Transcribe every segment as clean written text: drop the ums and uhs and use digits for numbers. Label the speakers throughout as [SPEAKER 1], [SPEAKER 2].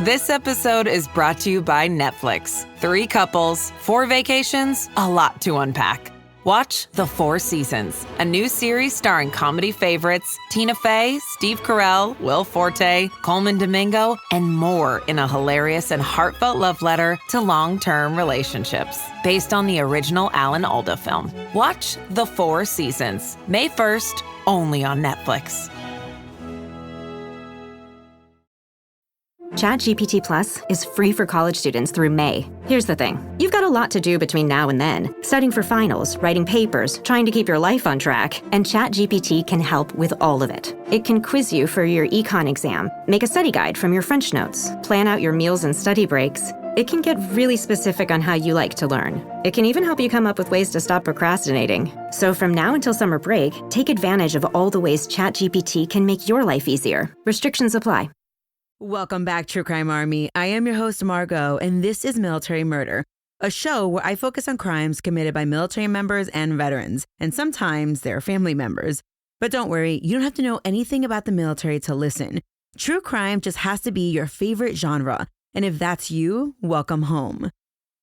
[SPEAKER 1] This episode is brought to you by Netflix. 3 couples, 4 vacations, a lot to unpack. Watch The 4 Seasons, a new series starring comedy favorites Tina Fey, Steve Carell, Will Forte, Coleman Domingo, and more in a hilarious and heartfelt love letter to long-term relationships. Based on the original Alan Alda film. Watch The 4 Seasons, May 1st, only on Netflix.
[SPEAKER 2] ChatGPT Plus is free for college students through May. Here's the thing. You've got a lot to do between now and then. Studying for finals, writing papers, trying to keep your life on track. And ChatGPT can help with all of it. It can quiz you for your econ exam, make a study guide from your French notes, plan out your meals and study breaks. It can get really specific on how you like to learn. It can even help you come up with ways to stop procrastinating. So from now until summer break, take advantage of all the ways ChatGPT can make your life easier. Restrictions apply.
[SPEAKER 3] Welcome back, True Crime Army. I am your host, Margot, and this is Military Murder, a show where I focus on crimes committed by military members and veterans, and sometimes their family members. But don't worry, you don't have to know anything about the military to listen. True crime just has to be your favorite genre, and if that's you, welcome home.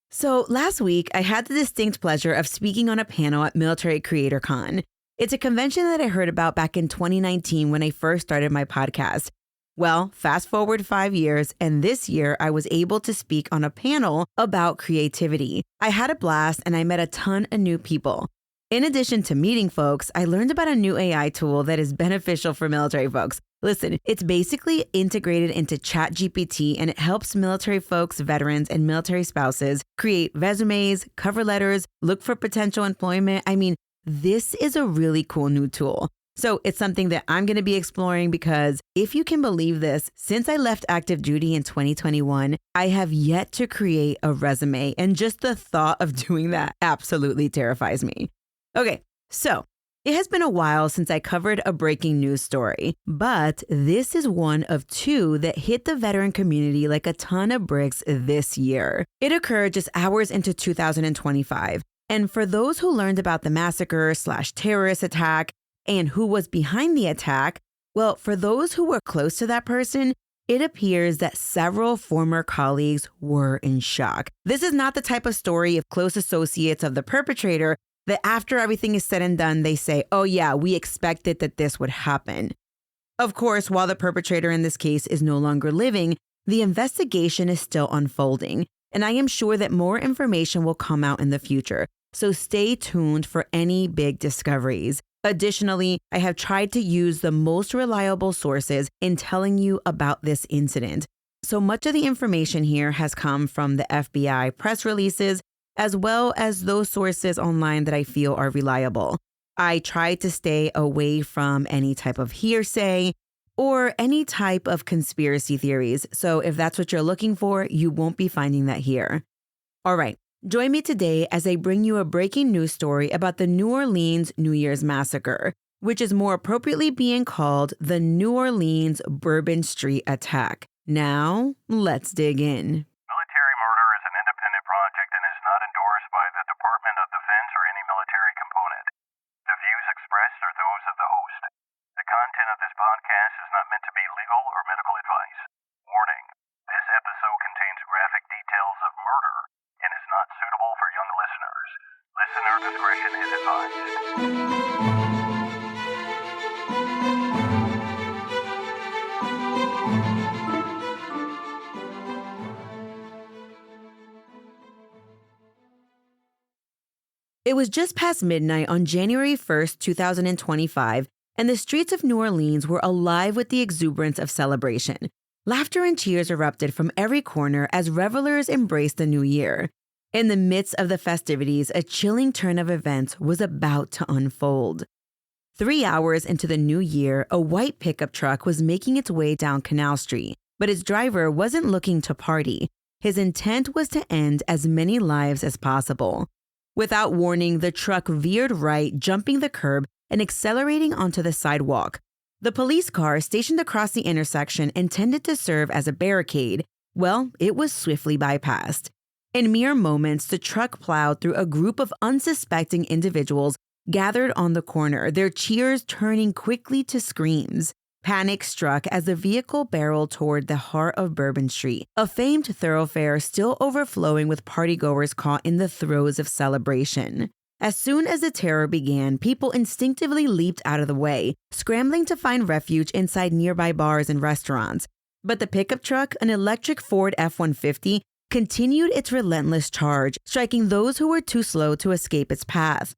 [SPEAKER 3] So last week, I had the distinct pleasure of speaking on a panel at Military Creator Con. It's a convention that I heard about back in 2019 when I first started my podcast. Well, fast forward 5 years, and this year I was able to speak on a panel about creativity. I had a blast and I met a ton of new people. In addition to meeting folks, I learned about a new AI tool that is beneficial for military folks. Listen, it's basically integrated into ChatGPT and it helps military folks, veterans, and military spouses create resumes, cover letters, look for potential employment. I mean, this is a really cool new tool. So it's something that I'm going to be exploring because if you can believe this, since I left active duty in 2021, I have yet to create a resume. And just the thought of doing that absolutely terrifies me. Okay, so it has been a while since I covered a breaking news story, but this is one of 2 that hit the veteran community like a ton of bricks this year. It occurred just hours into 2025. And for those who learned about the massacre/terrorist attack, and who was behind the attack, well, for those who were close to that person, it appears that several former colleagues were in shock. This is not the type of story of close associates of the perpetrator that after everything is said and done, they say, oh yeah, we expected that this would happen. Of course, while the perpetrator in this case is no longer living, the investigation is still unfolding, and I am sure that more information will come out in the future. So stay tuned for any big discoveries. Additionally, I have tried to use the most reliable sources in telling you about this incident. So much of the information here has come from the FBI press releases, as well as those sources online that I feel are reliable. I try to stay away from any type of hearsay or any type of conspiracy theories. So if that's what you're looking for, you won't be finding that here. All right. Join me today as I bring you a breaking news story about the New Orleans New Year's Massacre, which is more appropriately being called the New Orleans Bourbon Street Attack. Now, let's dig in.
[SPEAKER 4] Military murder is an independent project and is not endorsed by the Department of Defense or any military component. The views expressed are those of the host. The content of this podcast is not meant to be legal or medical advice. Warning, this episode contains graphic details of murder and is not suitable for young listeners. Listener discretion is advised.
[SPEAKER 3] It was just past midnight on January 1st, 2025, and the streets of New Orleans were alive with the exuberance of celebration. Laughter and cheers erupted from every corner as revelers embraced the new year. In the midst of the festivities, a chilling turn of events was about to unfold. 3 hours into the new year, a white pickup truck was making its way down Canal Street, but its driver wasn't looking to party. His intent was to end as many lives as possible. Without warning, the truck veered right, jumping the curb and accelerating onto the sidewalk. The police car stationed across the intersection intended to serve as a barricade. Well, it was swiftly bypassed. In mere moments, the truck plowed through a group of unsuspecting individuals gathered on the corner, their cheers turning quickly to screams. Panic struck as the vehicle barreled toward the heart of Bourbon Street, a famed thoroughfare still overflowing with partygoers caught in the throes of celebration. As soon as the terror began, people instinctively leaped out of the way, scrambling to find refuge inside nearby bars and restaurants. But the pickup truck, an electric Ford F-150, continued its relentless charge, striking those who were too slow to escape its path.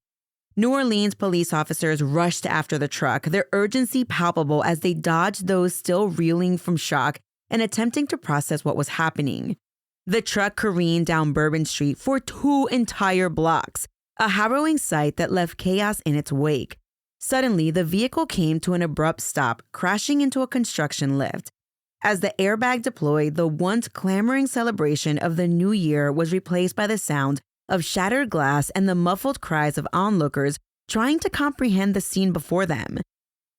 [SPEAKER 3] New Orleans police officers rushed after the truck, their urgency palpable as they dodged those still reeling from shock and attempting to process what was happening. The truck careened down Bourbon Street for 2 entire blocks, a harrowing sight that left chaos in its wake. Suddenly, the vehicle came to an abrupt stop, crashing into a construction lift. As the airbag deployed, the once clamoring celebration of the new year was replaced by the sound of shattered glass and the muffled cries of onlookers trying to comprehend the scene before them.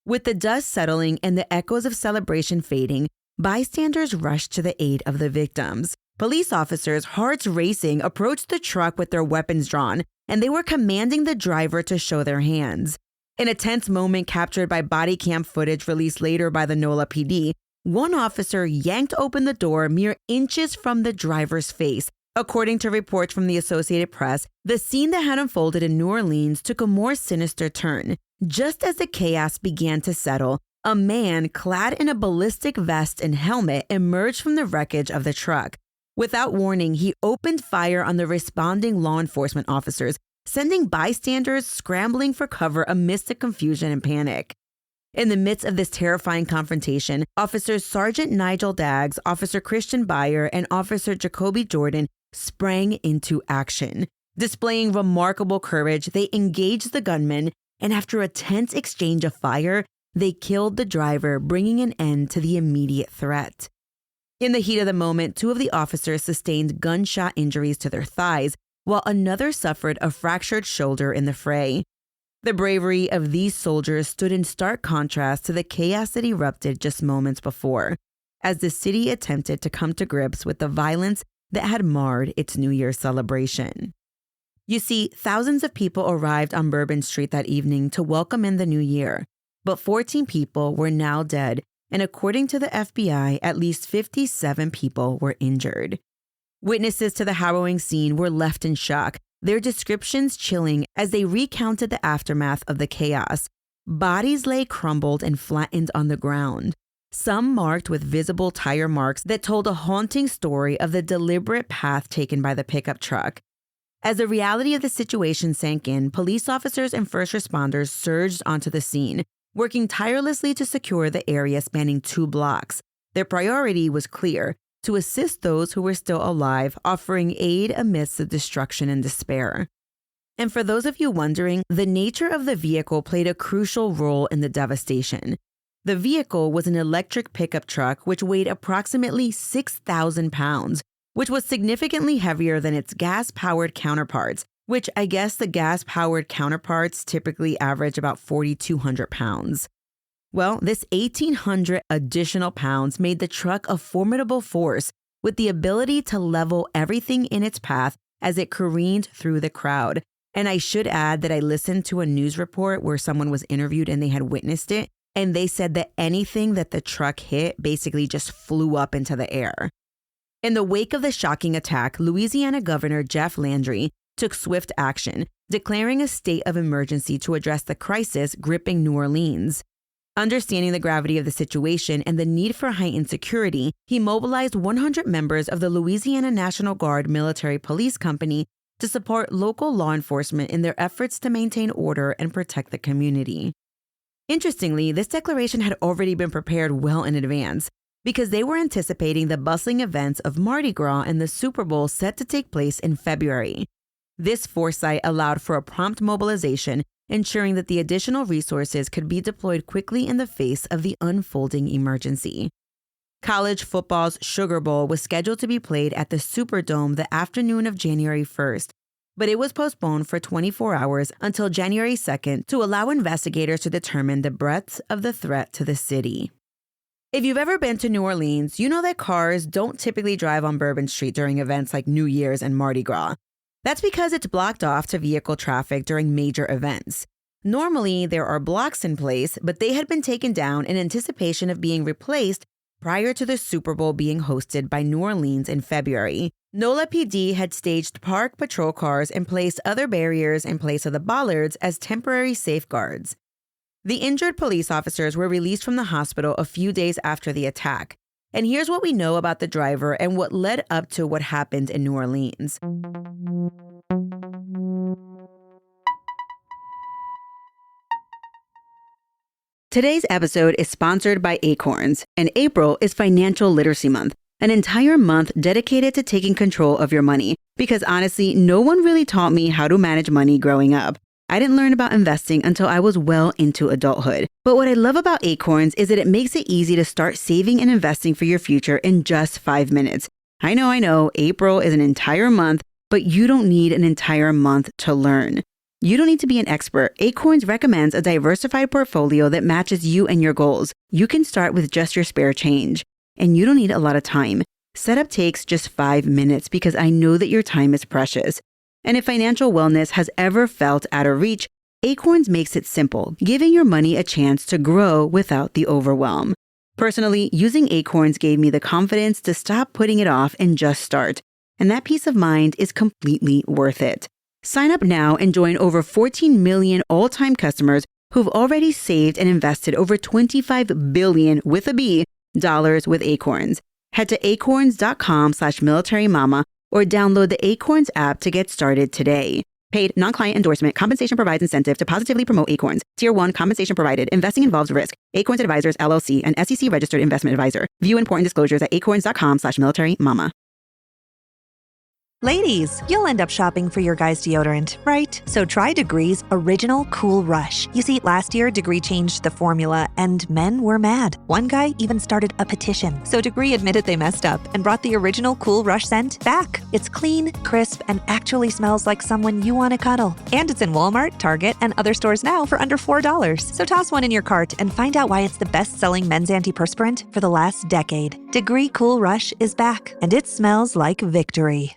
[SPEAKER 3] With the dust settling and the echoes of celebration fading, bystanders rushed to the aid of the victims. Police officers, hearts racing, approached the truck with their weapons drawn, and they were commanding the driver to show their hands. In a tense moment captured by body cam footage released later by the NOLA PD, one officer yanked open the door mere inches from the driver's face. According to reports from the Associated Press, the scene that had unfolded in New Orleans took a more sinister turn. Just as the chaos began to settle, a man clad in a ballistic vest and helmet emerged from the wreckage of the truck. Without warning, he opened fire on the responding law enforcement officers, sending bystanders scrambling for cover amidst the confusion and panic. In the midst of this terrifying confrontation, Officers Sergeant Nigel Daggs, Officer Christian Beyer, and Officer Jacoby Jordan sprang into action. Displaying remarkable courage, they engaged the gunman, and after a tense exchange of fire, they killed the driver, bringing an end to the immediate threat. In the heat of the moment, 2 of the officers sustained gunshot injuries to their thighs, while another suffered a fractured shoulder in the fray. The bravery of these soldiers stood in stark contrast to the chaos that erupted just moments before, as the city attempted to come to grips with the violence that had marred its New Year's celebration. You see, thousands of people arrived on Bourbon Street that evening to welcome in the new year, but 14 people were now dead, and according to the FBI, at least 57 people were injured. Witnesses to the harrowing scene were left in shock, their descriptions chilling as they recounted the aftermath of the chaos. Bodies lay crumbled and flattened on the ground, some marked with visible tire marks that told a haunting story of the deliberate path taken by the pickup truck. As the reality of the situation sank in, police officers and first responders surged onto the scene, working tirelessly to secure the area spanning 2 blocks. Their priority was clear: to assist those who were still alive, offering aid amidst the destruction and despair. And for those of you wondering, the nature of the vehicle played a crucial role in the devastation. The vehicle was an electric pickup truck which weighed approximately 6,000 pounds, which was significantly heavier than its gas-powered counterparts, which I guess the gas-powered counterparts typically average about 4,200 pounds. Well, this 1,800 additional pounds made the truck a formidable force with the ability to level everything in its path as it careened through the crowd. And I should add that I listened to a news report where someone was interviewed and they had witnessed it, and they said that anything that the truck hit basically just flew up into the air. In the wake of the shocking attack, Louisiana Governor Jeff Landry took swift action, declaring a state of emergency to address the crisis gripping New Orleans. Understanding the gravity of the situation and the need for heightened security, he mobilized 100 members of the Louisiana National Guard Military Police Company to support local law enforcement in their efforts to maintain order and protect the community. Interestingly, this declaration had already been prepared well in advance because they were anticipating the bustling events of Mardi Gras and the Super Bowl set to take place in February. This foresight allowed for a prompt mobilization, ensuring that the additional resources could be deployed quickly in the face of the unfolding emergency. College football's Sugar Bowl was scheduled to be played at the Superdome the afternoon of January 1st, but it was postponed for 24 hours until January 2nd to allow investigators to determine the breadth of the threat to the city. If you've ever been to New Orleans, you know that cars don't typically drive on Bourbon Street during events like New Year's and Mardi Gras. That's because it's blocked off to vehicle traffic during major events. Normally, there are blocks in place, but they had been taken down in anticipation of being replaced prior to the Super Bowl being hosted by New Orleans in February. NOLA PD had staged park patrol cars and placed other barriers in place of the bollards as temporary safeguards. The injured police officers were released from the hospital a few days after the attack. And here's what we know about the driver and what led up to what happened in New Orleans. Today's episode is sponsored by Acorns, and April is Financial Literacy Month, an entire month dedicated to taking control of your money. Because honestly, no one really taught me how to manage money growing up. I didn't learn about investing until I was well into adulthood. But what I love about Acorns is that it makes it easy to start saving and investing for your future in just 5 minutes. I know, April is an entire month, but you don't need an entire month to learn. You don't need to be an expert. Acorns recommends a diversified portfolio that matches you and your goals. You can start with just your spare change, and you don't need a lot of time. Setup takes just 5 minutes because I know that your time is precious. And if financial wellness has ever felt out of reach, Acorns makes it simple, giving your money a chance to grow without the overwhelm. Personally, using Acorns gave me the confidence to stop putting it off and just start. And that peace of mind is completely worth it. Sign up now and join over 14 million all-time customers who've already saved and invested over $25 billion with a B dollars with Acorns. Head to acorns.com/militarymama or download the Acorns app to get started today. Paid non-client endorsement. Compensation provides incentive to positively promote Acorns. Tier 1 compensation provided. Investing involves risk. Acorns Advisors LLC, an SEC registered investment advisor. View important disclosures at acorns.com/militarymama.
[SPEAKER 5] Ladies, you'll end up shopping for your guy's deodorant, right? So try Degree's Original Cool Rush. You see, last year, Degree changed the formula, and men were mad. One guy even started a petition. So Degree admitted they messed up and brought the Original Cool Rush scent back. It's clean, crisp, and actually smells like someone you want to cuddle. And it's in Walmart, Target, and other stores now for under $4. So toss one in your cart and find out why it's the best-selling men's antiperspirant for the last decade. Degree Cool Rush is back, and it smells like victory.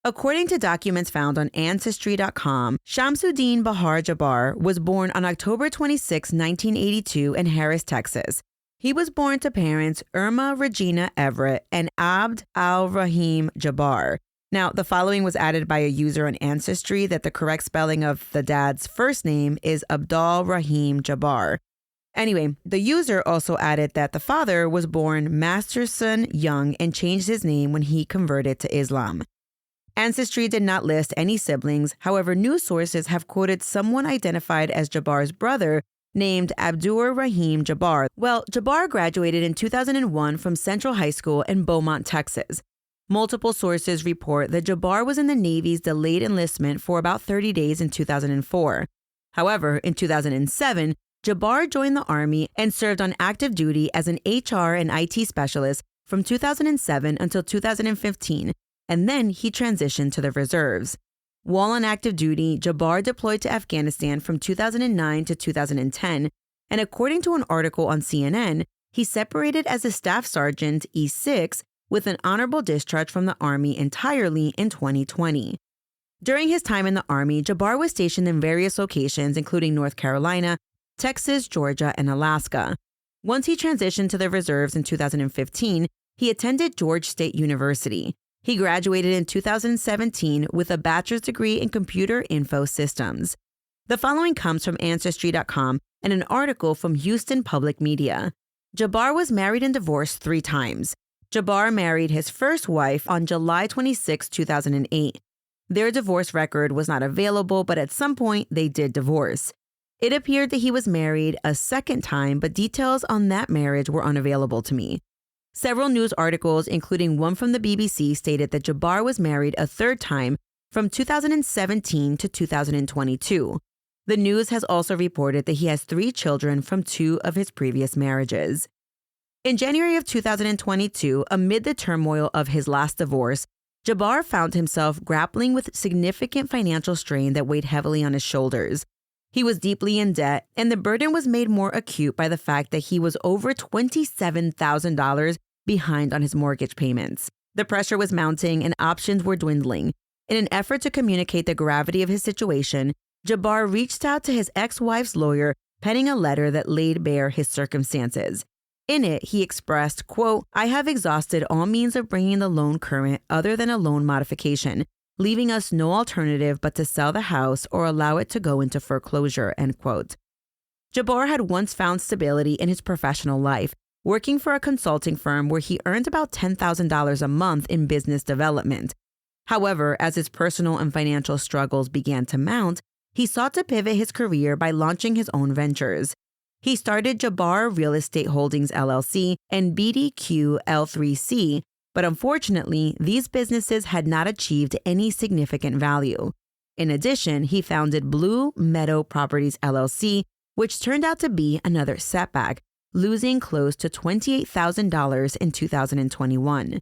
[SPEAKER 3] According to documents found on Ancestry.com, Shamsud-Din Jabbar was born on October 26, 1982 in Harris, Texas. He was born to parents Irma Regina Everett and Abd al-Rahim Jabbar. Now, the following was added by a user on Ancestry that the correct spelling of the dad's first name is Abdul Rahim Jabbar. Anyway, the user also added that the father was born Masterson Young and changed his name when he converted to Islam. Ancestry did not list any siblings. However, news sources have quoted someone identified as Jabbar's brother named Abdur Rahim Jabbar. Well, Jabbar graduated in 2001 from Central High School in Beaumont, Texas. Multiple sources report that Jabbar was in the Navy's delayed enlistment for about 30 days in 2004. However, in 2007, Jabbar joined the Army and served on active duty as an HR and IT specialist from 2007 until 2015. And then he transitioned to the reserves. While on active duty, Jabbar deployed to Afghanistan from 2009 to 2010, and according to an article on CNN, he separated as a staff sergeant E6 with an honorable discharge from the Army entirely in 2020. During his time in the Army, Jabbar was stationed in various locations, including North Carolina, Texas, Georgia, and Alaska. Once he transitioned to the reserves in 2015, he attended Georgia State University. He graduated in 2017 with a bachelor's degree in computer info systems. The following comes from Ancestry.com and an article from Houston Public Media. Jabbar was married and divorced 3 times. Jabbar married his first wife on July 26, 2008. Their divorce record was not available, but at some point they did divorce. It appeared that he was married a second time, but details on that marriage were unavailable to me. Several news articles, including one from the BBC, stated that Jabbar was married a third time from 2017 to 2022. The news has also reported that he has 3 children from 2 of his previous marriages. In January of 2022, amid the turmoil of his last divorce, Jabbar found himself grappling with significant financial strain that weighed heavily on his shoulders. He was deeply in debt, and the burden was made more acute by the fact that he was over $27,000 behind on his mortgage payments. The pressure was mounting and options were dwindling. In an effort to communicate the gravity of his situation, Jabbar reached out to his ex-wife's lawyer, penning a letter that laid bare his circumstances. In it, he expressed, quote, "I have exhausted all means of bringing the loan current other than a loan modification, leaving us no alternative but to sell the house or allow it to go into foreclosure," end quote. Jabbar had once found stability in his professional life, working for a consulting firm where he earned about $10,000 a month in business development. However, as his personal and financial struggles began to mount, he sought to pivot his career by launching his own ventures. He started Jabbar Real Estate Holdings LLC and BDQ L3C, but unfortunately, these businesses had not achieved any significant value. In addition, he founded Blue Meadow Properties LLC, which turned out to be another setback, losing close to $28,000 in 2021.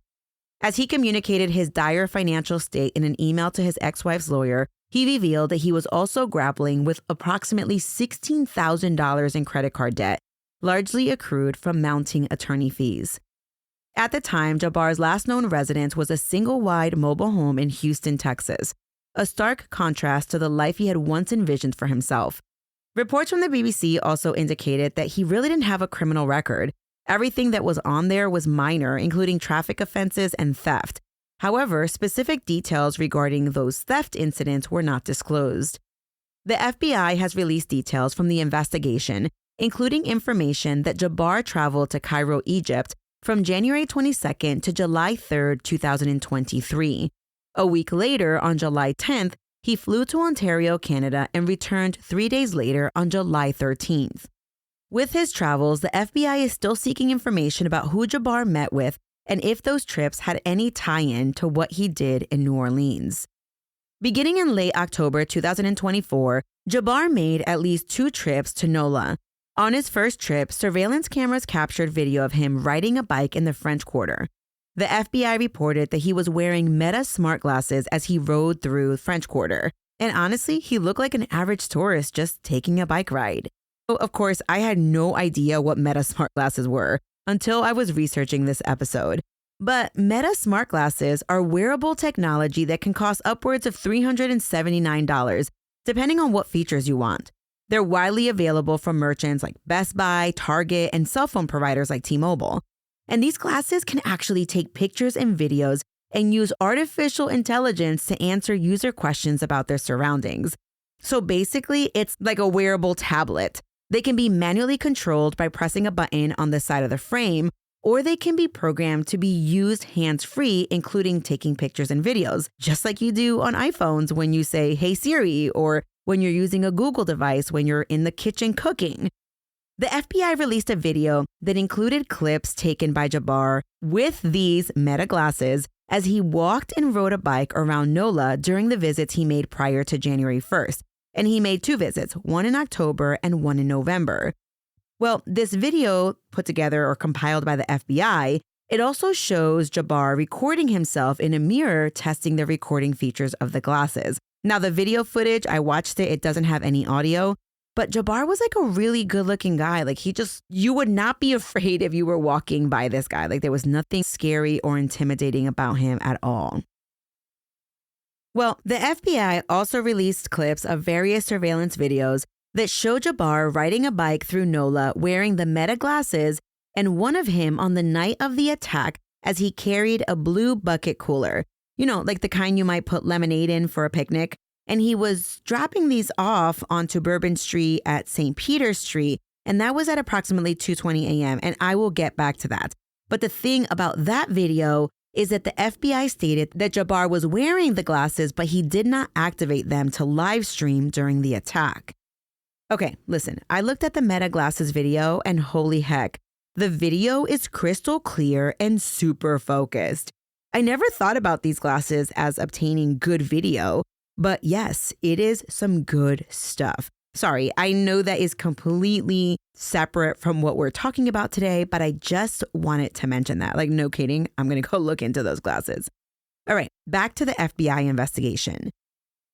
[SPEAKER 3] As he communicated his dire financial state in an email to his ex-wife's lawyer, he revealed that he was also grappling with approximately $16,000 in credit card debt, largely accrued from mounting attorney fees. At the time, Jabbar's last known residence was a single-wide mobile home in Houston, Texas, a stark contrast to the life he had once envisioned for himself. Reports from the BBC also indicated that he really didn't have a criminal record. Everything that was on there was minor, including traffic offenses and theft. However, specific details regarding those theft incidents were not disclosed. The FBI has released details from the investigation, including information that Jabbar traveled to Cairo, Egypt, from January 22nd to July 3rd, 2023. A week later, on July 10th, he flew to Ontario, Canada, and returned 3 days later on July 13th. With his travels, the FBI is still seeking information about who Jabbar met with and if those trips had any tie-in to what he did in New Orleans. Beginning in late October 2024, Jabbar made at least 2 trips to NOLA. On his first trip, surveillance cameras captured video of him riding a bike in the French Quarter. The FBI reported that he was wearing Meta smart glasses as he rode through French Quarter. And honestly, he looked like an average tourist just taking a bike ride. Of course, I had no idea what Meta smart glasses were until I was researching this episode. But Meta smart glasses are wearable technology that can cost upwards of $379, depending on what features you want. They're widely available from merchants like Best Buy, Target, and cell phone providers like T-Mobile. And these glasses can actually take pictures and videos and use artificial intelligence to answer user questions about their surroundings. So basically, it's like a wearable tablet. They can be manually controlled by pressing a button on the side of the frame, or they can be programmed to be used hands-free, including taking pictures and videos, just like you do on iPhones when you say, "Hey Siri," or when you're using a Google device when you're in the kitchen cooking. The FBI released a video that included clips taken by Jabbar with these Meta glasses as he walked and rode a bike around NOLA during the visits he made prior to January 1st. And he made 2 visits, one in October and one in November. Well, this video put together or compiled by the FBI, it also shows Jabbar recording himself in a mirror testing the recording features of the glasses. Now, the video footage, I watched it, it doesn't have any audio, but Jabbar was like a really good looking guy. Like you would not be afraid if you were walking by this guy. Like there was nothing scary or intimidating about him at all. Well, the FBI also released clips of various surveillance videos that show Jabbar riding a bike through NOLA wearing the Meta glasses and one of him on the night of the attack as he carried a blue bucket cooler, like the kind you might put lemonade in for a picnic. And he was dropping these off onto Bourbon Street at St. Peter's Street, and that was at approximately 2:20 a.m., and I will get back to that. But the thing about that video is that the FBI stated that Jabbar was wearing the glasses, but he did not activate them to live stream during the attack. Okay, listen, I looked at the Meta glasses video and holy heck, the video is crystal clear and super focused. I never thought about these glasses as obtaining good video, but yes, it is some good stuff. Sorry, I know that is completely separate from what we're talking about today, but I just wanted to mention that. Like, no kidding, I'm going to go look into those glasses. All right, back to the FBI investigation.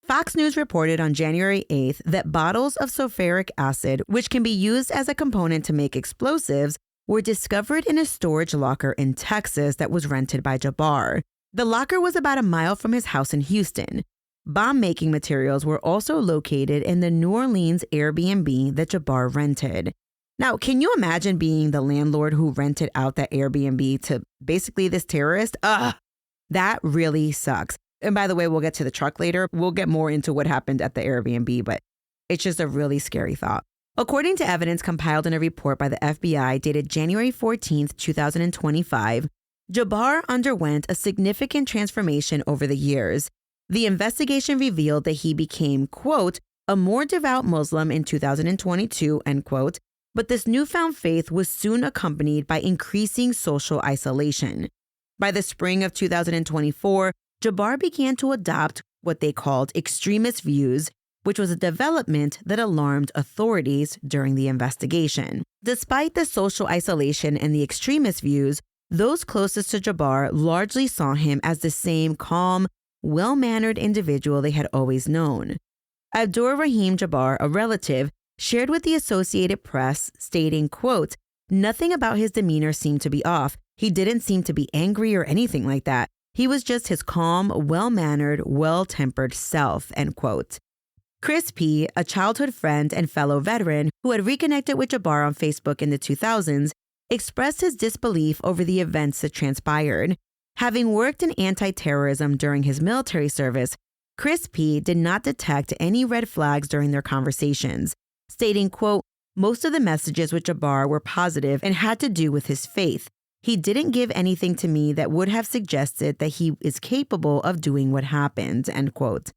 [SPEAKER 3] Fox News reported on January 8th that bottles of sulfuric acid, which can be used as a component to make explosives, were discovered in a storage locker in Texas that was rented by Jabbar. The locker was about a mile from his house in Houston. Bomb-making materials were also located in the New Orleans Airbnb that Jabbar rented. Now, can you imagine being the landlord who rented out that Airbnb to basically this terrorist? That really sucks. And by the way, we'll get to the truck later. We'll get more into what happened at the Airbnb, but it's just a really scary thought. According to evidence compiled in a report by the FBI dated January 14th, 2025, Jabbar underwent a significant transformation over the years. The investigation revealed that he became, quote, a more devout Muslim in 2022, end quote, but this newfound faith was soon accompanied by increasing social isolation. By the spring of 2024, Jabbar began to adopt what they called extremist views, which was a development that alarmed authorities during the investigation. Despite the social isolation and the extremist views, those closest to Jabbar largely saw him as the same calm, well-mannered individual they had always known. Abdur Rahim Jabbar, a relative, shared with the Associated Press, stating, quote, nothing about his demeanor seemed to be off. He didn't seem to be angry or anything like that. He was just his calm, well-mannered, well-tempered self, end quote. Chris P., a childhood friend and fellow veteran who had reconnected with Jabbar on Facebook in the 2000s, expressed his disbelief over the events that transpired. Having worked in anti-terrorism during his military service, Chris P. did not detect any red flags during their conversations, stating, quote, most of the messages with Jabbar were positive and had to do with his faith. He didn't give anything to me that would have suggested that he is capable of doing what happened, end quote.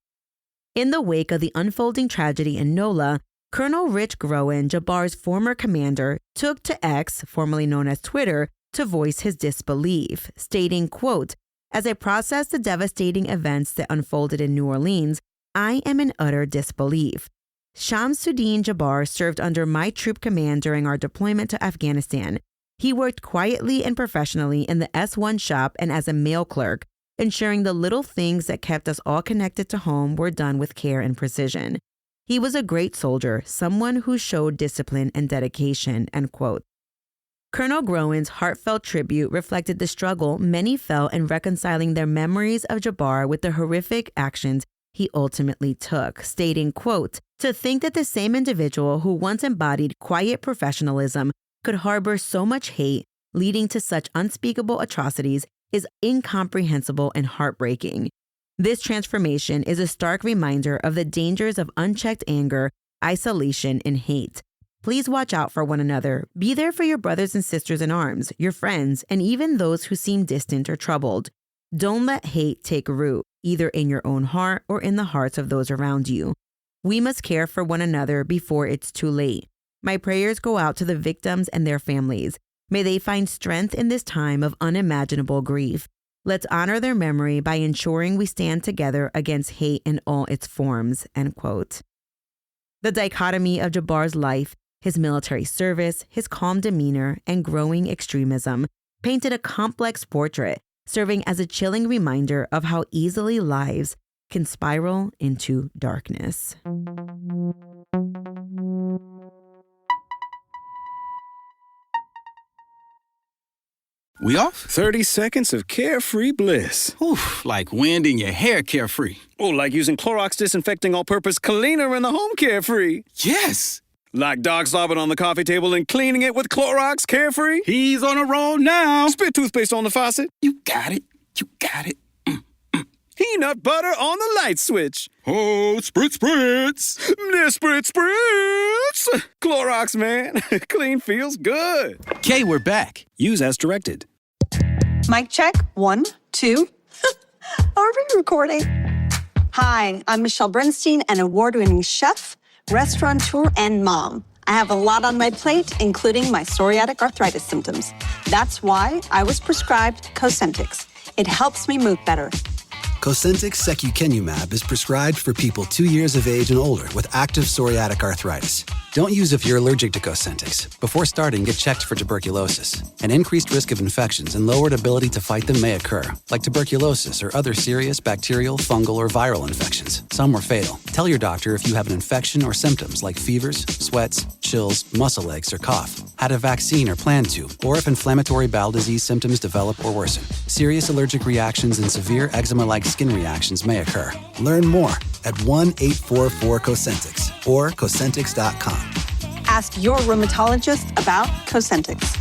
[SPEAKER 3] In the wake of the unfolding tragedy in NOLA, Colonel Rich Groen, Jabbar's former commander, took to X, formerly known as Twitter, to voice his disbelief, stating, quote, as I process the devastating events that unfolded in New Orleans, I am in utter disbelief. Shamsud-Din Jabbar served under my troop command during our deployment to Afghanistan. He worked quietly and professionally in the S1 shop and as a mail clerk, ensuring the little things that kept us all connected to home were done with care and precision. He was a great soldier, someone who showed discipline and dedication, end quote. Colonel Groen's heartfelt tribute reflected the struggle many felt in reconciling their memories of Jabbar with the horrific actions he ultimately took, stating, quote, to think that the same individual who once embodied quiet professionalism could harbor so much hate, leading to such unspeakable atrocities, is incomprehensible and heartbreaking. This transformation is a stark reminder of the dangers of unchecked anger, isolation, and hate. Please watch out for one another. Be there for your brothers and sisters in arms, your friends, and even those who seem distant or troubled. Don't let hate take root, either in your own heart or in the hearts of those around you. We must care for one another before it's too late. My prayers go out to the victims and their families. May they find strength in this time of unimaginable grief. Let's honor their memory by ensuring we stand together against hate in all its forms, end quote. The dichotomy of Jabbar's life, his military service, his calm demeanor, and growing extremism painted a complex portrait, serving as a chilling reminder of how easily lives can spiral into darkness.
[SPEAKER 6] We off?
[SPEAKER 7] 30 seconds of carefree bliss.
[SPEAKER 6] Oof, like wind in your hair carefree.
[SPEAKER 7] Oh, like using Clorox Disinfecting All-Purpose Cleaner in the home carefree.
[SPEAKER 6] Yes!
[SPEAKER 7] Like dog slobbing on the coffee table and cleaning it with Clorox Carefree.
[SPEAKER 6] He's on a roll now.
[SPEAKER 7] Spit toothpaste on the faucet.
[SPEAKER 6] You got it. You got it.
[SPEAKER 7] Peanut butter on the light switch.
[SPEAKER 6] Oh, spritz, spritz.
[SPEAKER 7] Spritz, spritz. Clorox, man. Clean feels good.
[SPEAKER 6] Okay, we're back.
[SPEAKER 7] Use as directed.
[SPEAKER 8] Mic check. 1, 2. Are we recording? Hi, I'm Michelle Bernstein, an award-winning chef, restaurateur, and mom. I have a lot on my plate, including my psoriatic arthritis symptoms. That's why I was prescribed Cosentyx. It helps me move better.
[SPEAKER 9] Cosentyx secukinumab is prescribed for people 2 years of age and older with active psoriatic arthritis. Don't use if you're allergic to Cosentyx. Before starting, get checked for tuberculosis. An increased risk of infections and lowered ability to fight them may occur, like tuberculosis or other serious bacterial, fungal, or viral infections. Some were fatal. Tell your doctor if you have an infection or symptoms like fevers, sweats, chills, muscle aches, or cough, had a vaccine or plan to, or if inflammatory bowel disease symptoms develop or worsen. Serious allergic reactions and severe eczema-like skin reactions may occur. Learn more at 1-844-COSENTYX or Cosentyx.com.
[SPEAKER 8] Ask your rheumatologist about Cosentyx.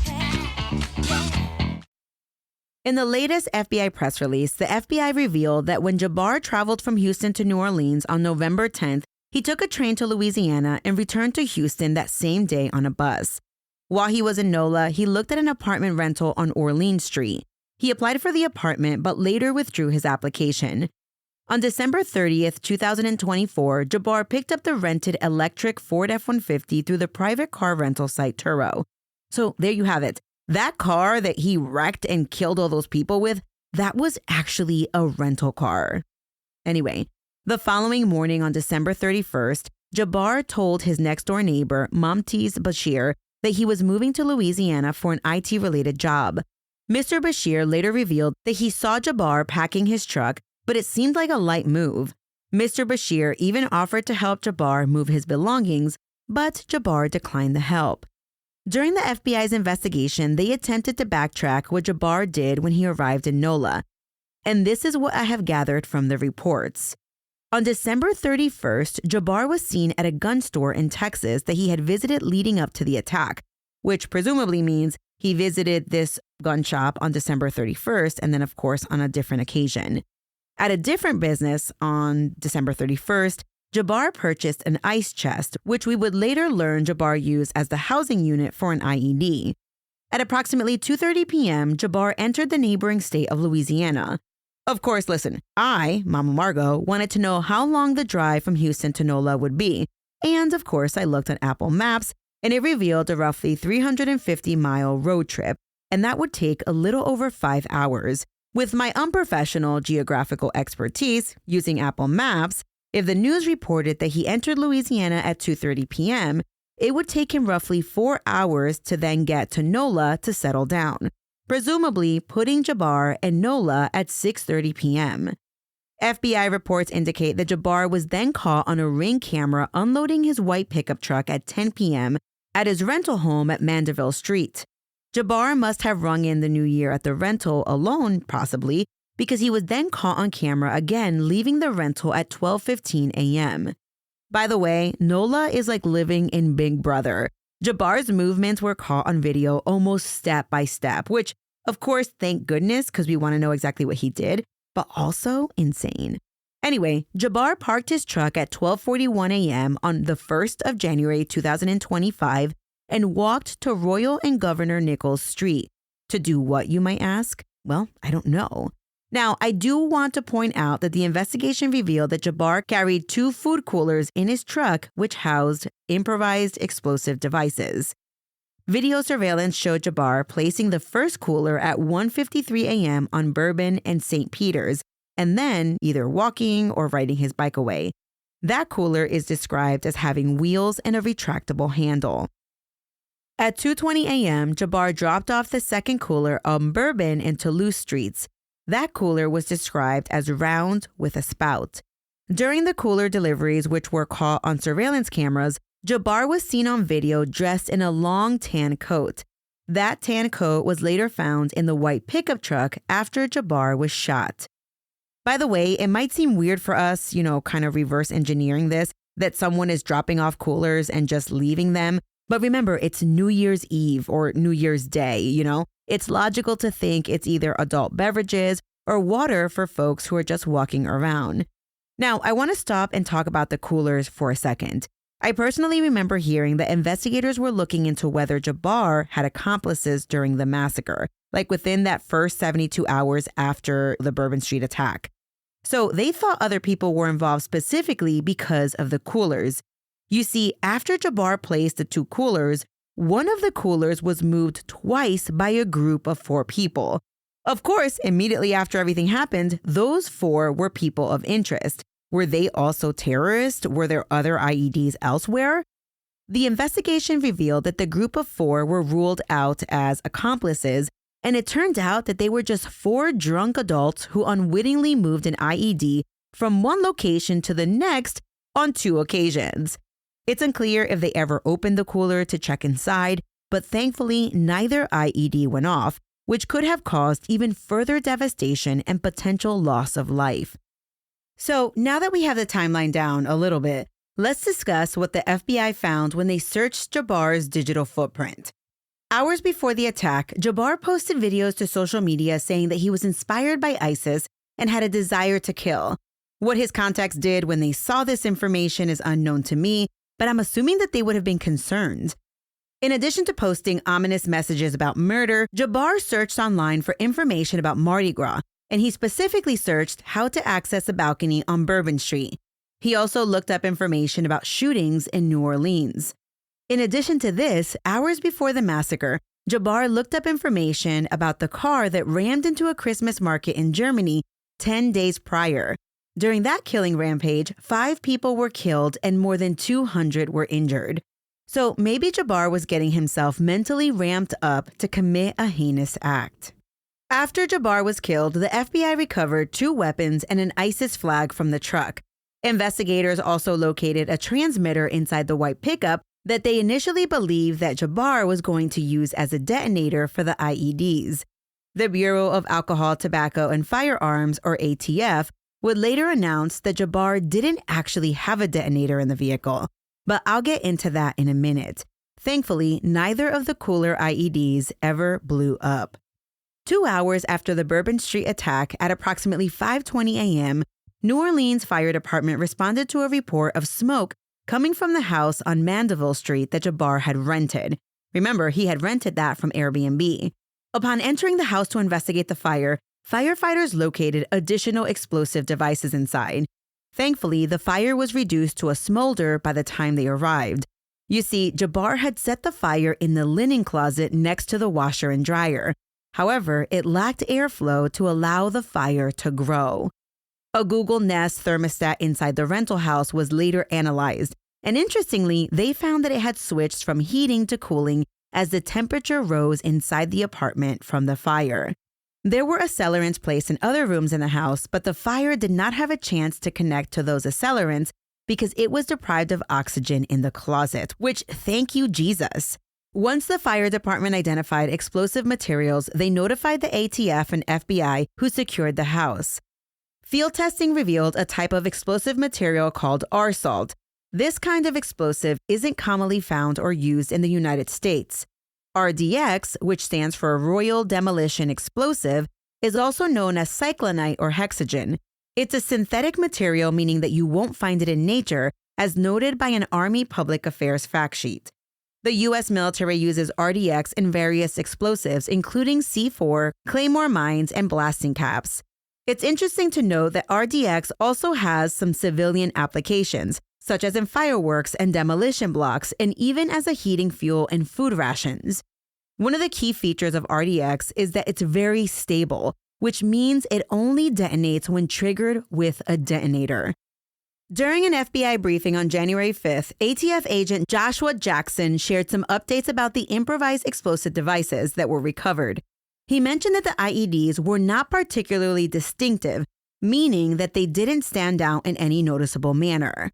[SPEAKER 3] In the latest FBI press release, the FBI revealed that when Jabbar traveled from Houston to New Orleans on November 10th, he took a train to Louisiana and returned to Houston that same day on a bus. While he was in NOLA, he looked at an apartment rental on Orleans Street. He applied for the apartment, but later withdrew his application. On December 30th, 2024, Jabbar picked up the rented electric Ford F-150 through the private car rental site Turo. So there you have it. That car that he wrecked and killed all those people with, that was actually a rental car. Anyway, the following morning on December 31st, Jabbar told his next-door neighbor, Mumtaz Bashir, that he was moving to Louisiana for an IT-related job. Mr. Bashir later revealed that he saw Jabbar packing his truck, but it seemed like a light move. Mr. Bashir even offered to help Jabbar move his belongings, but Jabbar declined the help. During the FBI's investigation, they attempted to backtrack what Jabbar did when he arrived in NOLA. And this is what I have gathered from the reports. On December 31st, Jabbar was seen at a gun store in Texas that he had visited leading up to the attack, which presumably means he visited this gun shop on December 31st and then, of course, on a different occasion. At a different business on December 31st, Jabbar purchased an ice chest, which we would later learn Jabbar used as the housing unit for an IED. At approximately 2:30 p.m., Jabbar entered the neighboring state of Louisiana. Of course, listen, I, Mama Margot, wanted to know how long the drive from Houston to NOLA would be. And of course, I looked on Apple Maps, and it revealed a roughly 350-mile road trip, and that would take a little over 5 hours. With my unprofessional geographical expertise using Apple Maps, if the news reported that he entered Louisiana at 2:30 p.m., it would take him roughly 4 hours to then get to NOLA to settle down, presumably putting Jabbar and NOLA at 6:30 p.m. FBI reports indicate that Jabbar was then caught on a Ring camera unloading his white pickup truck at 10 p.m. at his rental home at Mandeville Street. Jabbar must have rung in the new year at the rental alone, possibly, because he was then caught on camera again leaving the rental at 12:15 a.m. By the way, NOLA is like living in Big Brother. Jabbar's movements were caught on video almost step by step, which, of course, thank goodness, because we want to know exactly what he did, but also insane. Anyway, Jabbar parked his truck at 12:41 a.m. on the 1st of January 2025 and walked to Royal and Governor Nichols Street. To do what, you might ask? Well, I don't know. Now, I do want to point out that the investigation revealed that Jabbar carried 2 food coolers in his truck, which housed improvised explosive devices. Video surveillance showed Jabbar placing the first cooler at 1:53 a.m. on Bourbon and St. Peter's, and then either walking or riding his bike away. That cooler is described as having wheels and a retractable handle. At 2:20 a.m., Jabbar dropped off the second cooler on Bourbon and Toulouse Streets. That cooler was described as round with a spout. During the cooler deliveries, which were caught on surveillance cameras, Jabbar was seen on video dressed in a long tan coat. That tan coat was later found in the white pickup truck after Jabbar was shot. By the way, it might seem weird for us, kind of reverse engineering this, that someone is dropping off coolers and just leaving them. But remember, it's New Year's Eve or New Year's Day, It's logical to think it's either adult beverages or water for folks who are just walking around. Now, I want to stop and talk about the coolers for a second. I personally remember hearing that investigators were looking into whether Jabbar had accomplices during the massacre, like within that first 72 hours after the Bourbon Street attack. So they thought other people were involved specifically because of the coolers. You see, after Jabbar placed the 2 coolers, one of the coolers was moved twice by a group of 4 people. Of course, immediately after everything happened, those 4 were people of interest. Were they also terrorists? Were there other IEDs elsewhere? The investigation revealed that the group of 4 were ruled out as accomplices, and it turned out that they were just 4 drunk adults who unwittingly moved an IED from one location to the next on 2 occasions. It's unclear if they ever opened the cooler to check inside, but thankfully neither IED went off, which could have caused even further devastation and potential loss of life. So now that we have the timeline down a little bit, let's discuss what the FBI found when they searched Jabbar's digital footprint. Hours before the attack, Jabbar posted videos to social media saying that he was inspired by ISIS and had a desire to kill. What his contacts did when they saw this information is unknown to me, but I'm assuming that they would have been concerned. In addition to posting ominous messages about murder, Jabbar searched online for information about Mardi Gras, and he specifically searched how to access a balcony on Bourbon Street. He also looked up information about shootings in New Orleans. In addition to this, hours before the massacre, Jabbar looked up information about the car that rammed into a Christmas market in Germany 10 days prior. During that killing rampage, 5 people were killed and more than 200 were injured. So maybe Jabbar was getting himself mentally ramped up to commit a heinous act. After Jabbar was killed, the FBI recovered 2 weapons and an ISIS flag from the truck. Investigators also located a transmitter inside the white pickup that they initially believed that Jabbar was going to use as a detonator for the IEDs. The Bureau of Alcohol, Tobacco, and Firearms, or ATF, would later announce that Jabbar didn't actually have a detonator in the vehicle, but I'll get into that in a minute. Thankfully, neither of the cooler IEDs ever blew up. 2 hours after the Bourbon Street attack at approximately 5:20 a.m., New Orleans Fire Department responded to a report of smoke coming from the house on Mandeville Street that Jabbar had rented. Remember, he had rented that from Airbnb. Upon entering the house to investigate the fire, firefighters located additional explosive devices inside. Thankfully, the fire was reduced to a smolder by the time they arrived. You see, Jabbar had set the fire in the linen closet next to the washer and dryer. However, it lacked airflow to allow the fire to grow. A Google Nest thermostat inside the rental house was later analyzed, and interestingly, they found that it had switched from heating to cooling as the temperature rose inside the apartment from the fire. There were accelerants placed in other rooms in the house, but the fire did not have a chance to connect to those accelerants because it was deprived of oxygen in the closet, which, thank you, Jesus. Once the fire department identified explosive materials, they notified the ATF and FBI, who secured the house. Field testing revealed a type of explosive material called R-salt. This kind of explosive isn't commonly found or used in the United States. RDX, which stands for Royal Demolition Explosive, is also known as cyclonite or hexogen. It's a synthetic material, meaning that you won't find it in nature, as noted by an Army Public Affairs fact sheet. The U.S. military uses RDX in various explosives, including C4, claymore mines, and blasting caps. It's interesting to note that RDX also has some civilian applications, such as in fireworks and demolition blocks, and even as a heating fuel in food rations. One of the key features of RDX is that it's very stable, which means it only detonates when triggered with a detonator. During an FBI briefing on January 5th, ATF agent Joshua Jackson shared some updates about the improvised explosive devices that were recovered. He mentioned that the IEDs were not particularly distinctive, meaning that they didn't stand out in any noticeable manner.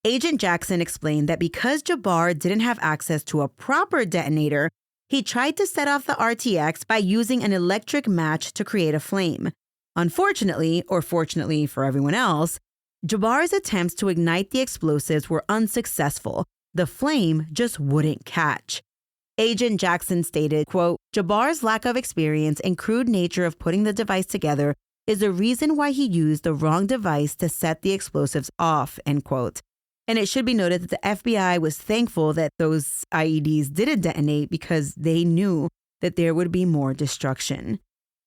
[SPEAKER 3] Agent Jackson explained that because Jabbar didn't have access to a proper detonator, he tried to set off the RTX by using an electric match to create a flame. Unfortunately, or fortunately for everyone else, Jabbar's attempts to ignite the explosives were unsuccessful. The flame just wouldn't catch. Agent Jackson stated, quote, Jabbar's lack of experience and crude nature of putting the device together is the reason why he used the wrong device to set the explosives off, end quote. And it should be noted that the FBI was thankful that those IEDs didn't detonate because they knew that there would be more destruction.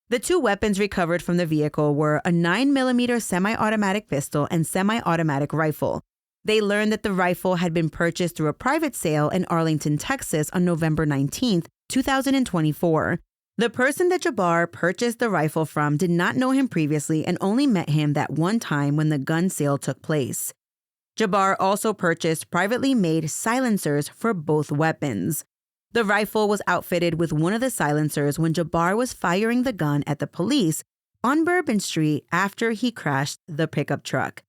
[SPEAKER 3] The 2 weapons recovered from the vehicle were a 9mm semi-automatic pistol and semi-automatic rifle. They learned that the rifle had been purchased through a private sale in Arlington, Texas on November 19, 2024. The person that Jabbar purchased the rifle from did not know him previously and only met him that one time when the gun sale took place. Jabbar also purchased privately made silencers for both weapons. The rifle was outfitted with one of the silencers when Jabbar was firing the gun at the police on Bourbon Street after he crashed the pickup truck.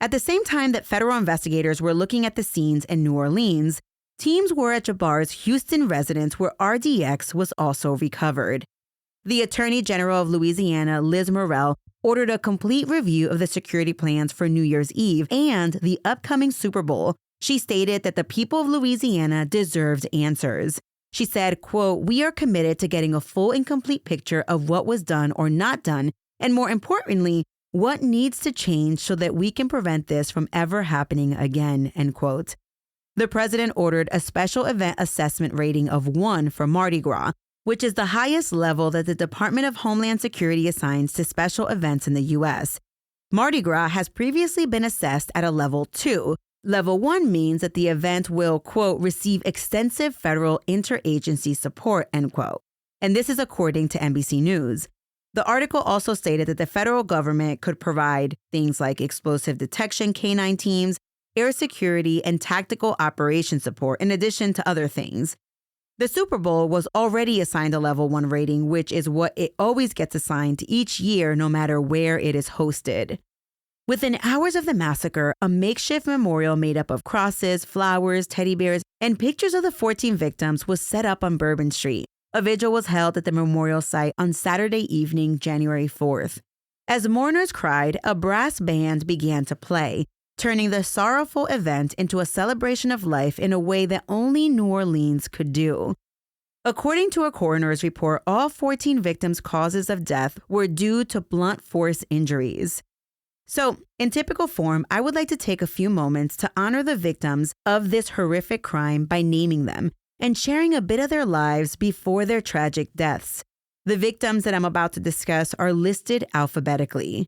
[SPEAKER 3] At the same time that federal investigators were looking at the scenes in New Orleans, teams were at Jabbar's Houston residence where RDX was also recovered. The Attorney General of Louisiana, Liz Murrell, ordered a complete review of the security plans for New Year's Eve and the upcoming Super Bowl. She stated that the people of Louisiana deserved answers. She said, quote, "We are committed to getting a full and complete picture of what was done or not done, and more importantly, what needs to change so that we can prevent this from ever happening again," end quote. The president ordered a special event assessment rating of 1 for Mardi Gras, which is the highest level that the Department of Homeland Security assigns to special events in the U.S. Mardi Gras has previously been assessed at a level 2. Level 1 means that the event will, quote, "receive extensive federal interagency support," end quote. And this is according to NBC News. The article also stated that the federal government could provide things like explosive detection canine teams, air security, and tactical operation support, in addition to other things. The Super Bowl was already assigned a level 1 rating, which is what it always gets assigned each year, no matter where it is hosted. Within hours of the massacre, a makeshift memorial made up of crosses, flowers, teddy bears, and pictures of the 14 victims was set up on Bourbon Street. A vigil was held at the memorial site on Saturday evening, January 4th. As mourners cried, a brass band began to play, turning the sorrowful event into a celebration of life in a way that only New Orleans could do. According to a coroner's report, all 14 victims' causes of death were due to blunt force injuries. So, in typical form, I would like to take a few moments to honor the victims of this horrific crime by naming them and sharing a bit of their lives before their tragic deaths. The victims that I'm about to discuss are listed alphabetically.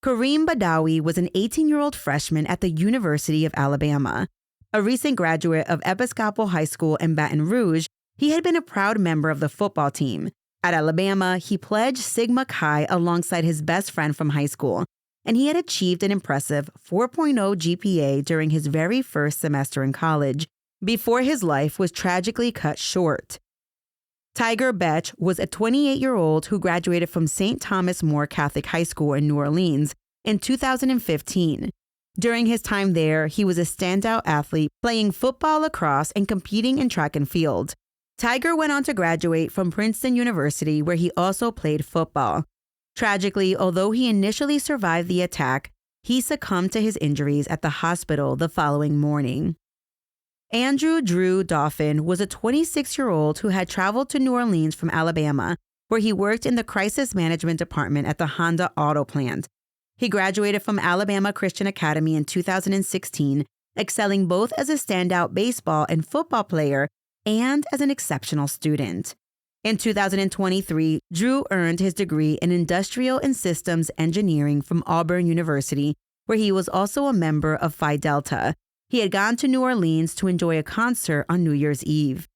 [SPEAKER 3] Kareem Badawi was an 18-year-old freshman at the University of Alabama. A recent graduate of Episcopal High School in Baton Rouge, he had been a proud member of the football team. At Alabama, he pledged Sigma Chi alongside his best friend from high school, and he had achieved an impressive 4.0 GPA during his very first semester in college, before his life was tragically cut short. Tiger Betch was a 28-year-old who graduated from St. Thomas More Catholic High School in New Orleans in 2015. During his time there, he was a standout athlete, playing football, lacrosse, and competing in track and field. Tiger went on to graduate from Princeton University, where he also played football. Tragically, although he initially survived the attack, he succumbed to his injuries at the hospital the following morning. Andrew Drew Dauphin was a 26-year-old who had traveled to New Orleans from Alabama, where he worked in the crisis management department at the Honda auto plant. He graduated from Alabama Christian Academy in 2016, excelling both as a standout baseball and football player and as an exceptional student. In 2023, Drew earned his degree in Industrial and Systems Engineering from Auburn University, where he was also a member of Phi Delta. He had gone to New Orleans to enjoy a concert on New Year's Eve.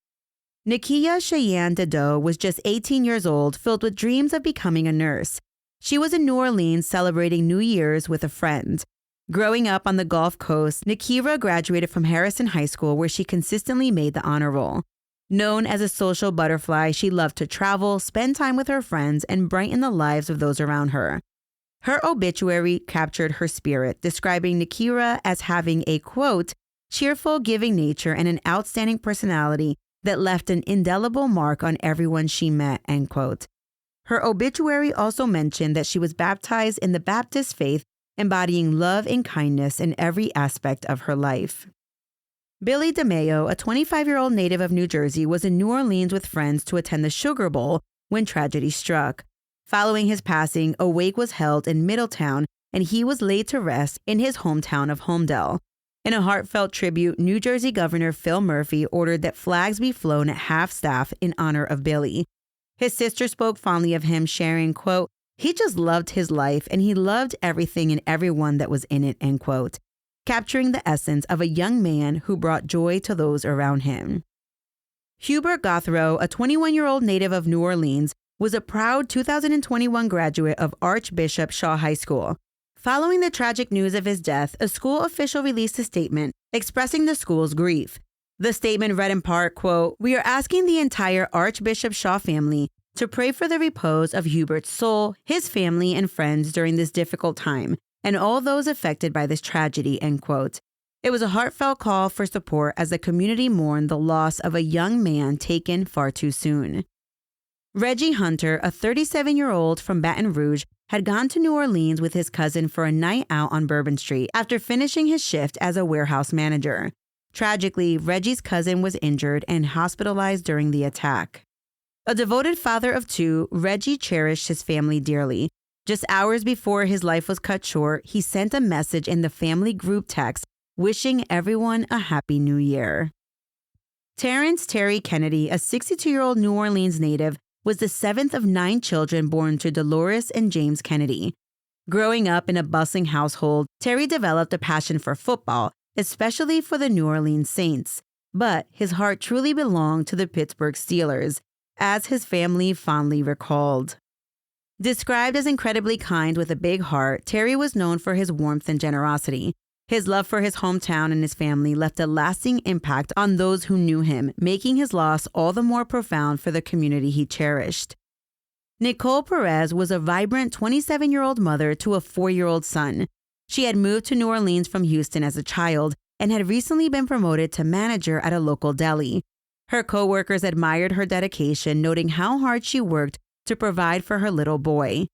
[SPEAKER 3] Nakia Cheyenne Dedeaux was just 18 years old, filled with dreams of becoming a nurse. She was in New Orleans celebrating New Year's with a friend. Growing up on the Gulf Coast, Nakira graduated from Harrison High School, where she consistently made the honor roll. Known as a social butterfly, she loved to travel, spend time with her friends, and brighten the lives of those around her. Her obituary captured her spirit, describing Nakira as having a, quote, cheerful, giving nature and an outstanding personality that left an indelible mark on everyone she met, end quote. Her obituary also mentioned that she was baptized in the Baptist faith, embodying love and kindness in every aspect of her life. Billy DeMayo, a 25-year-old native of New Jersey, was in New Orleans with friends to attend the Sugar Bowl when tragedy struck. Following his passing, a wake was held in Middletown, and he was laid to rest in his hometown of Homedale. In a heartfelt tribute, New Jersey Governor Phil Murphy ordered that flags be flown at half-staff in honor of Billy. His sister spoke fondly of him, sharing, quote, he just loved his life, and he loved everything and everyone that was in it, end quote, capturing the essence of a young man who brought joy to those around him. Hubert Gothrow, a 21-year-old native of New Orleans, was a proud 2021 graduate of Archbishop Shaw High School. Following the tragic news of his death, a school official released a statement expressing the school's grief. The statement read in part, quote, "We are asking the entire Archbishop Shaw family to pray for the repose of Hubert's soul, his family, and friends during this difficult time, and all those affected by this tragedy," end quote. It was a heartfelt call for support as the community mourned the loss of a young man taken far too soon. Reggie Hunter, a 37-year-old from Baton Rouge, had gone to New Orleans with his cousin for a night out on Bourbon Street after finishing his shift as a warehouse manager. Tragically, Reggie's cousin was injured and hospitalized during the attack. A devoted father of two, Reggie cherished his family dearly. Just hours before his life was cut short, he sent a message in the family group text wishing everyone a happy new year. Terrence Terry Kennedy, a 62-year-old New Orleans native, was the seventh of 9 children born to Dolores and James Kennedy. Growing up in a bustling household, Terry developed a passion for football, especially for the New Orleans Saints. But his heart truly belonged to the Pittsburgh Steelers, as his family fondly recalled. Described as incredibly kind with a big heart, Terry was known for his warmth and generosity. His love for his hometown and his family left a lasting impact on those who knew him, making his loss all the more profound for the community he cherished. Nicole Perez was a vibrant 27-year-old mother to a 4-year-old son. She had moved to New Orleans from Houston as a child and had recently been promoted to manager at a local deli. Her co-workers admired her dedication, noting how hard she worked to provide for her little boy.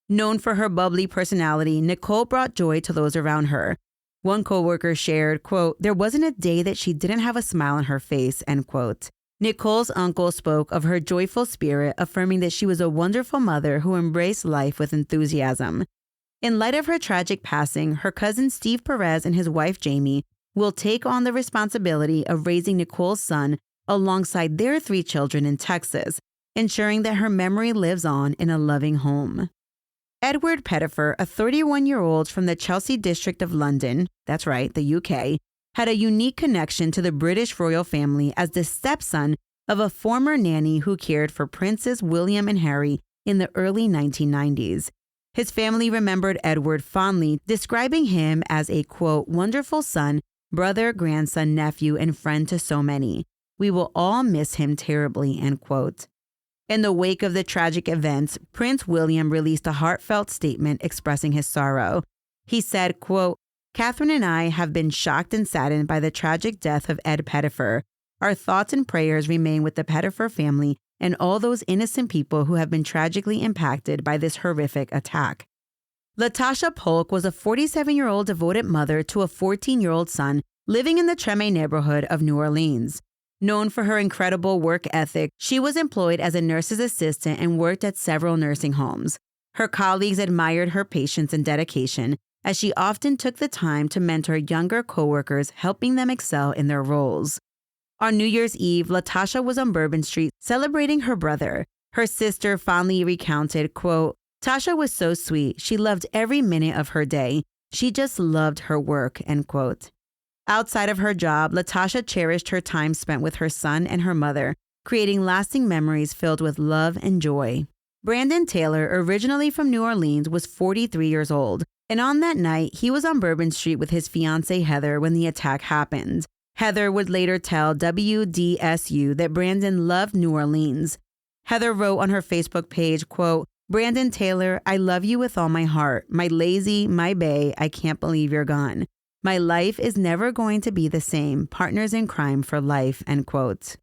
[SPEAKER 3] Known for her bubbly personality, Nicole brought joy to those around her. One co-worker shared, quote, "There wasn't a day that she didn't have a smile on her face," end quote. Nicole's uncle spoke of her joyful spirit, affirming that she was a wonderful mother who embraced life with enthusiasm. In light of her tragic passing, her cousin Steve Perez and his wife Jamie will take on the responsibility of raising Nicole's son alongside their 3 children in Texas, ensuring that her memory lives on in a loving home. Edward Pettifer, a 31-year-old from the Chelsea district of London, that's right, the UK, had a unique connection to the British royal family as the stepson of a former nanny who cared for Princes William and Harry in the early 1990s. His family remembered Edward fondly, describing him as a, quote, "wonderful son, brother, grandson, nephew, and friend to so many. We will all miss him terribly," end quote. In the wake of the tragic events, Prince William released a heartfelt statement expressing his sorrow. He said, quote, "Catherine and I have been shocked and saddened by the tragic death of Ed Pettifer. Our thoughts and prayers remain with the Pettifer family and all those innocent people who have been tragically impacted by this horrific attack." Latasha Polk was a 47-year-old devoted mother to a 14-year-old son living in the Treme neighborhood of New Orleans. Known for her incredible work ethic, she was employed as a nurse's assistant and worked at several nursing homes. Her colleagues admired her patience and dedication, as she often took the time to mentor younger coworkers, helping them excel in their roles. On New Year's Eve, Latasha was on Bourbon Street celebrating her brother. Her sister fondly recounted, quote, "Tasha was so sweet. She loved every minute of her day. She just loved her work," end quote. Outside of her job, Latasha cherished her time spent with her son and her mother, creating lasting memories filled with love and joy. Brandon Taylor, originally from New Orleans, was 43 years old, and on that night, he was on Bourbon Street with his fiancée Heather when the attack happened. Heather would later tell WDSU that Brandon loved New Orleans. Heather wrote on her Facebook page, quote, "Brandon Taylor, I love you with all my heart. My lazy, my bae, I can't believe you're gone. My life is never going to be the same. Partners in crime for life," end quote.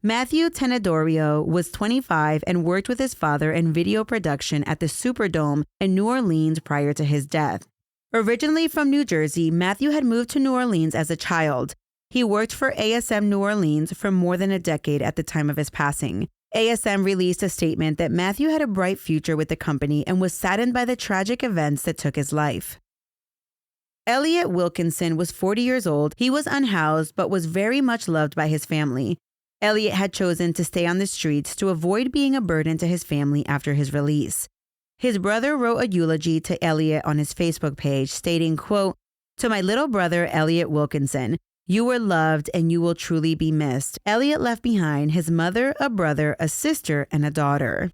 [SPEAKER 3] Matthew Tenedorio was 25 and worked with his father in video production at the Superdome in New Orleans prior to his death. Originally from New Jersey, Matthew had moved to New Orleans as a child. He worked for ASM New Orleans for more than a decade at the time of his passing. ASM released a statement that Matthew had a bright future with the company and was saddened by the tragic events that took his life. Elliot Wilkinson was 40 years old. He was unhoused but was very much loved by his family. Elliot had chosen to stay on the streets to avoid being a burden to his family after his release. His brother wrote a eulogy to Elliot on his Facebook page, stating, quote, "To my little brother, Elliot Wilkinson, you were loved and you will truly be missed. Elliot left behind his mother, a brother, a sister, and a daughter."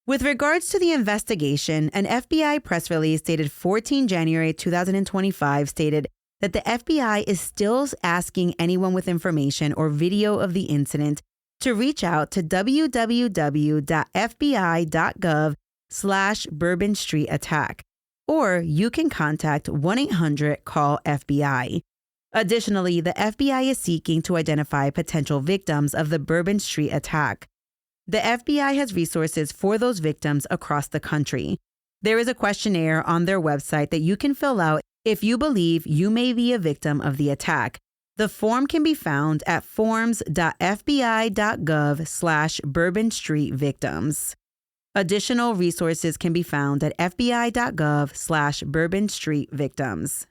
[SPEAKER 3] With regards to the investigation, an FBI press release dated 14 January 2025 stated that the FBI is still asking anyone with information or video of the incident to reach out to www.fbi.gov/Bourbon Street Attack, or you can contact 1-800-CALL-FBI. Additionally, the FBI is seeking to identify potential victims of the Bourbon Street Attack. The FBI has resources for those victims across the country. There is a questionnaire on their website that you can fill out if you believe you may be a victim of the attack. The form can be found at forms.fbi.gov/Bourbon Street Victims. Additional resources can be found at fbi.gov/Bourbon Street Victims.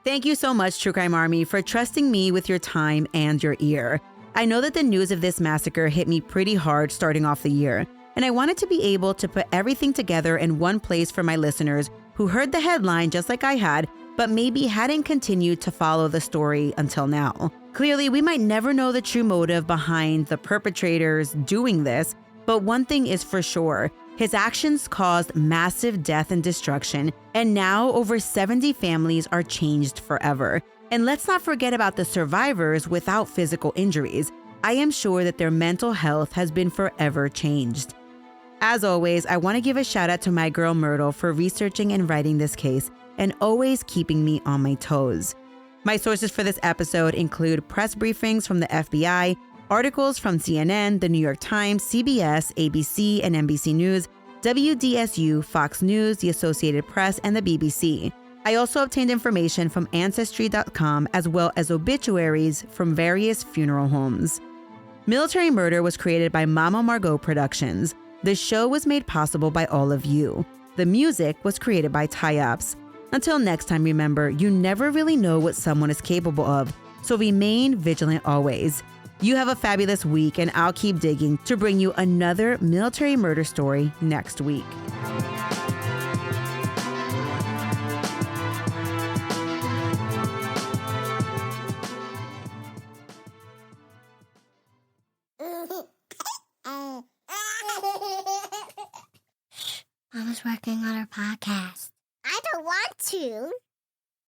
[SPEAKER 3] Thank you so much, True Crime Army, for trusting me with your time and your ear. I know that the news of this massacre hit me pretty hard starting off the year, and I wanted to be able to put everything together in one place for my listeners who heard the headline just like I had, but maybe hadn't continued to follow the story until now. Clearly, we might never know the true motive behind the perpetrators doing this, but one thing is for sure. His actions caused massive death and destruction, and now over 70 families are changed forever. And let's not forget about the survivors without physical injuries. I am sure that their mental health has been forever changed. As always, I want to give a shout out to my girl Myrtle for researching and writing this case and always keeping me on my toes. My sources for this episode include press briefings from the FBI, articles from CNN, The New York Times, CBS, ABC, and NBC News, WDSU, Fox News, the Associated Press, and the BBC. I also obtained information from Ancestry.com as well as obituaries from various funeral homes. Military Murder was created by Mama Margot Productions. The show was made possible by all of you. The music was created by Ty-Ops. Until next time, remember, you never really know what someone is capable of, so remain vigilant always. You have a fabulous week, and I'll keep digging to bring you another military murder story next week.
[SPEAKER 10] Mama's working on her podcast. I don't want to.